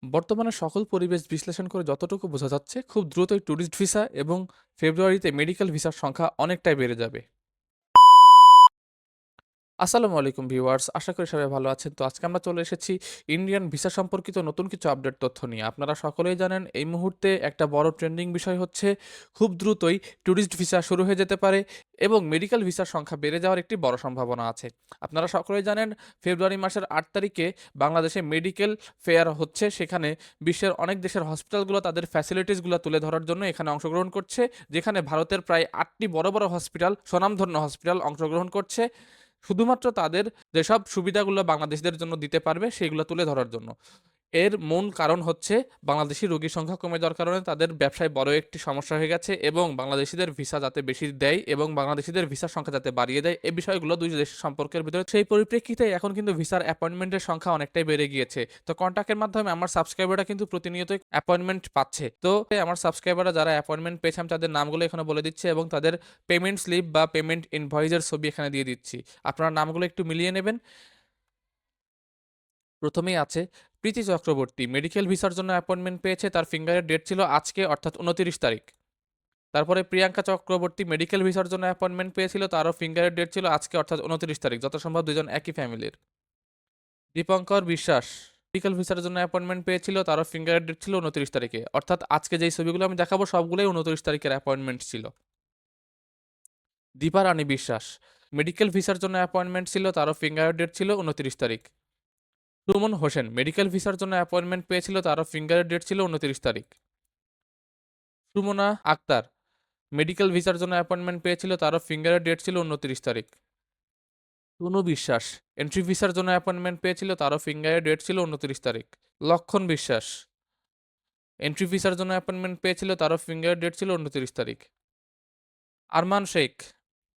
বর্তমানে সকল পরিবেশ বিশ্লেষণ করে যতটুকু বোঝা যাচ্ছে, খুব দ্রুতই ট্যুরিস্ট ভিসা এবং ফেব্রুয়ারিতে মেডিকেল ভিসার সংখ্যা অনেকটাই বেড়ে যাবে। আসসালামু আলাইকুম ভিউয়ার্স, আশা করি সবাই ভালো আছেন। তো আজকে আমরা চলে এসেছি ইন্ডিয়ান ভিসা সম্পর্কিত নতুন কিছু আপডেট তথ্য নিয়ে। আপনারা সকলেই জানেন এই মুহূর্তে একটা বড় ট্রেন্ডিং বিষয় হচ্ছে খুব দ্রুতই ট্যুরিস্ট ভিসা শুরু হয়ে যেতে পারে এবং মেডিকেল ভিসার সংখ্যা বেড়ে যাওয়ার একটি বড় সম্ভাবনা আছে। আপনারা সকলেই জানেন ফেব্রুয়ারি মাসের ৮ তারিখে বাংলাদেশে মেডিকেল ফেয়ার হচ্ছে। সেখানে বিশ্বের অনেক দেশের হসপিটালগুলো তাদের ফ্যাসিলিটিসগুলো তুলে ধরার জন্য এখানে অংশগ্রহণ করছে, যেখানে ভারতের প্রায় ৮টি বড় বড় হসপিটাল, স্বনামধন্য হসপিটাল অংশগ্রহণ করছে শুধুমাত্র তাদের যেসব সুবিধাগুলো বাংলাদেশীদের জন্য দিতে পারবে সেগুলো তুলে ধরার জন্য। এর মূল কারণ হচ্ছে বাংলাদেশী রোগীর সংখ্যা কমে যাওয়ার কারণে তাদের ব্যবসায় বড় একটি সমস্যা হয়ে গেছে এবং বাংলাদেশীদের ভিসা যাতে বেশি দেয় এবং বাংলাদেশীদের ভিসার সংখ্যা যাতে বাড়িয়ে দেয়, এই বিষয়গুলো দুই দেশের সম্পর্কের ভিতরে। সেই পরিপ্রেক্ষিতে এখন কিন্তু ভিসার অ্যাপয়েন্টমেন্টের সংখ্যা অনেকটাই বেড়ে গিয়েছে। তো কন্ট্যাক্টের মাধ্যমে আমার সাবস্ক্রাইবাররা কিন্তু প্রতিনিয়তই অ্যাপয়েন্টমেন্ট পাচ্ছে। তো আমার সাবস্ক্রাইবাররা যারা অ্যাপয়েন্টমেন্ট পেয়েছে আমি তাদের নামগুলো এখানে বলে দিচ্ছি এবং তাদের পেমেন্ট স্লিপ বা পেমেন্ট ইনভয়েসের ছবি এখানে দিয়ে দিচ্ছি। আপনারা নামগুলো একটু মিলিয়ে নেবেন। প্রথমেই আছে প্রীতি চক্রবর্তী, মেডিকেল ভিসার জন্য অ্যাপয়েন্টমেন্ট পেয়েছে, তার ফিঙ্গারের ডেট ছিল আজকে অর্থাৎ ২৯ তারিখ। তারপরে প্রিয়াঙ্কা চক্রবর্তী মেডিকেল ভিসার জন্য অ্যাপয়েন্টমেন্ট পেয়েছিল, তারও ফিঙ্গারের ডেট ছিল আজকে অর্থাৎ ২৯ তারিখ, যত সম্ভব দুজন একই ফ্যামিলির। দীপঙ্কর বিশ্বাস মেডিকেল ভিসার জন্য অ্যাপয়েন্টমেন্ট পেয়েছিল, তারও ফিঙ্গারের ডেট ছিল ২৯ তারিখে, অর্থাৎ আজকে যেই ছবিগুলো আমি দেখাবো সবগুলোই ২৯ তারিখের অ্যাপয়েন্টমেন্ট ছিল। দীপা রানী বিশ্বাস মেডিকেল ভিসার জন্য অ্যাপয়েন্টমেন্ট ছিল, তারও ফিঙ্গারের ডেট ছিল ২৯ তারিখ। সুমন হোসেন মেডিকেল ভিসার জন্য অ্যাপয়েন্টমেন্ট পেয়েছিল, তারও ফিঙ্গারের ডেট ছিল ২৯ তারিখ। সুমনা আক্তার মেডিকেল ভিসার জন্য অ্যাপয়েন্টমেন্ট পেয়েছিল, তারও ফিঙ্গারের ডেট ছিল ২৯ তারিখ। তনু বিশ্বাস এন্ট্রি ভিসার জন্য অ্যাপয়েন্টমেন্ট পেয়েছিল, তারও ফিঙ্গারের ডেট ছিল ২৯ তারিখ। লক্ষণ বিশ্বাস এন্ট্রি ভিসার জন্য অ্যাপয়েন্টমেন্ট পেয়েছিল, তারও ফিঙ্গারের ডেট ছিল ২৯ তারিখ। আরমান শেখ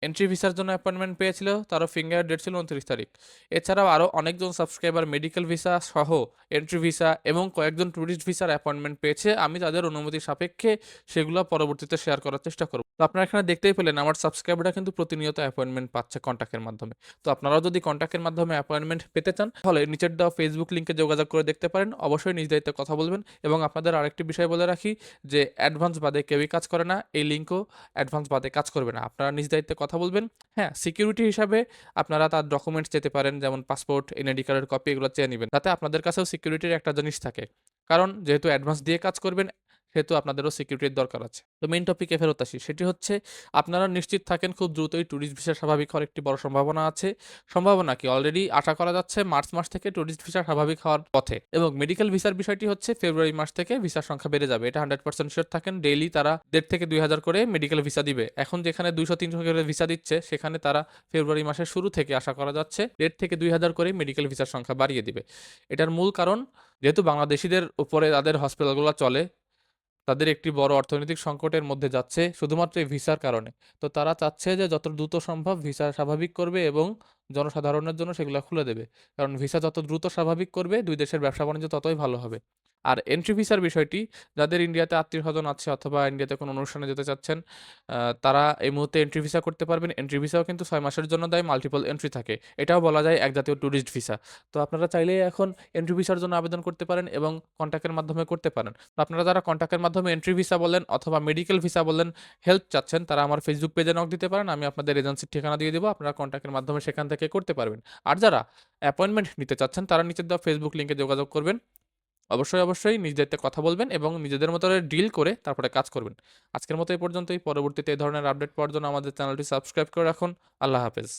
এন্ট্রি ভিসার জন্য অ্যাপয়েন্টমেন্ট পেয়েছিল, তারও ফিঙ্গার ডেট ছিল ২৯ তারিখ। এছাড়াও আরও অনেকজন সাবস্ক্রাইবার মেডিকেল ভিসা সহ এন্ট্রি ভিসা এবং কয়েকজন ট্যুরিস্ট ভিসার অ্যাপয়েন্টমেন্ট পেয়েছে। আমি তাদের অনুমতি সাপেক্ষে সেগুলো পরবর্তীতে শেয়ার করার চেষ্টা করব। তো আপনারা এখানে দেখতেই পেলেন আমার সাবস্ক্রাইবাররা কিন্তু প্রতিনিয়ত অ্যাপয়েন্টমেন্ট পাচ্ছে কন্ট্যাক্টের মাধ্যমে। তো আপনারাও যদি কন্ট্যাক্টের মাধ্যমে অ্যাপয়েন্টমেন্ট পেতে চান তাহলে নিচের দেওয়া ফেসবুক লিঙ্কে যোগাযোগ করে দেখতে পারেন। অবশ্যই নিজ দায়িত্বে কথা বলবেন এবং আপনাদের আরেকটি বিষয় বলে রাখি যে অ্যাডভান্স বাদে কেউই কাজ করে না, এই লিঙ্কও অ্যাডভান্স বাদে কাজ করবে না। আপনারা নিজ দায়িত্বে কথা বলবেন। হ্যাঁ, সিকিউরিটি হিসাবে আপনারা তার ডকুমেন্টস চেতে পারেন, যেমন পাসপোর্ট, এনআইডি কার্ডের কপি, এগুলো চেয়ে নেবেন, যাতে আপনাদের কাছেও সিকিউরিটির একটা জিনিস থাকে। কারণ যেহেতু অ্যাডভান্স দিয়ে কাজ করবেন সেহেতু আপনাদেরও সিকিউরিটির দরকার আছে। তো মেইন টপিকে ফেরত আসি, সেটি হচ্ছে আপনারা নিশ্চিত থাকেন খুব দ্রুতই ট্যুরিস্ট ভিসা স্বাভাবিক হওয়ার একটি বড় সম্ভাবনা আছে। সম্ভাবনা কি, অলরেডি আশা করা যাচ্ছে মার্চ মাস থেকে ট্যুরিস্ট ভিসা স্বাভাবিক হওয়ার পথে এবং মেডিকেল ভিসার বিষয়টি হচ্ছে ফেব্রুয়ারি মাস থেকে ভিসার সংখ্যা বেড়ে যাবে, এটা 100% শিওর থাকেন। ডেইলি তারা ১.৫ থেকে ২,০০০ করে মেডিকেল ভিসা দিবে। এখন যেখানে ২০০-৩০০ করে ভিসা দিচ্ছে সেখানে তারা ফেব্রুয়ারি মাসের শুরু থেকে আশা করা যাচ্ছে ১.৫ থেকে ২,০০০ করে মেডিকেল ভিসার সংখ্যা বাড়িয়ে দিবে। এটার মূল কারণ যেহেতু বাংলাদেশীদের উপরে তাদের হসপিটালগুলো চলে, তাদের একটি বড় অর্থনৈতিক সংকটের মধ্যে যাচ্ছে শুধুমাত্র এই ভিসার কারণে। তো তারা চাচ্ছে যে যত দ্রুত সম্ভব ভিসা স্বাভাবিক করবে এবং জনসাধারণের জন্য সেগুলো খুলে দেবে। কারণ ভিসা যত দ্রুত স্বাভাবিক করবে দুই দেশের ব্যবসা বাণিজ্য ততই ভালো হবে। আর এন্ট্রি ভিসার বিষয়টি, যাদের ইন্ডিয়াতে আত্মীয়স্বজন আছে অথবা ইন্ডিয়াতে কোনো অনুষ্ঠানে যেতে চাচ্ছেন, তারা এই মুহূর্তে এন্ট্রি ভিসা করতে পারবেন। এন্ট্রি ভিসাও কিন্তু ৬ মাসের জন্য দেয়, মাল্টিপল এন্ট্রি থাকে। এটাও বলা যায় এক জাতীয় ট্যুরিস্ট ভিসা। তো আপনারা চাইলেই এখন এন্ট্রি ভিসার জন্য আবেদন করতে পারেন এবং কন্ট্যাক্টের মাধ্যমে করতে পারেন। তো আপনারা যারা কন্ট্যাক্টের মাধ্যমে এন্ট্রি ভিসা বলেন অথবা মেডিকেল ভিসা বলেন হেল্প চাচ্ছেন, তারা আমার ফেসবুক পেজে নক দিতে পারেন। আমি আপনাদের এজেন্সির ঠিকানা দিয়ে দেবো, আপনারা কন্ট্যাক্টের মাধ্যমে সেখান থেকে করতে পারবেন। আর যারা অ্যাপয়েন্টমেন্ট নিতে চাচ্ছেন তারা নিচের দেওয়া ফেসবুক লিঙ্কে যোগাযোগ করবেন। অবশ্যই নিজ দায়িত্বে কথা বলবেন এবং নিজেদের মতো ডিল করে তারপরে কাজ করবেন। আজকের মতো এই পর্যন্তই। পরবর্তীতে এই ধরনের আপডেট পাওয়ার জন্য আমাদের চ্যানেলটি সাবস্ক্রাইব করে রাখুন। আল্লাহ হাফেজ।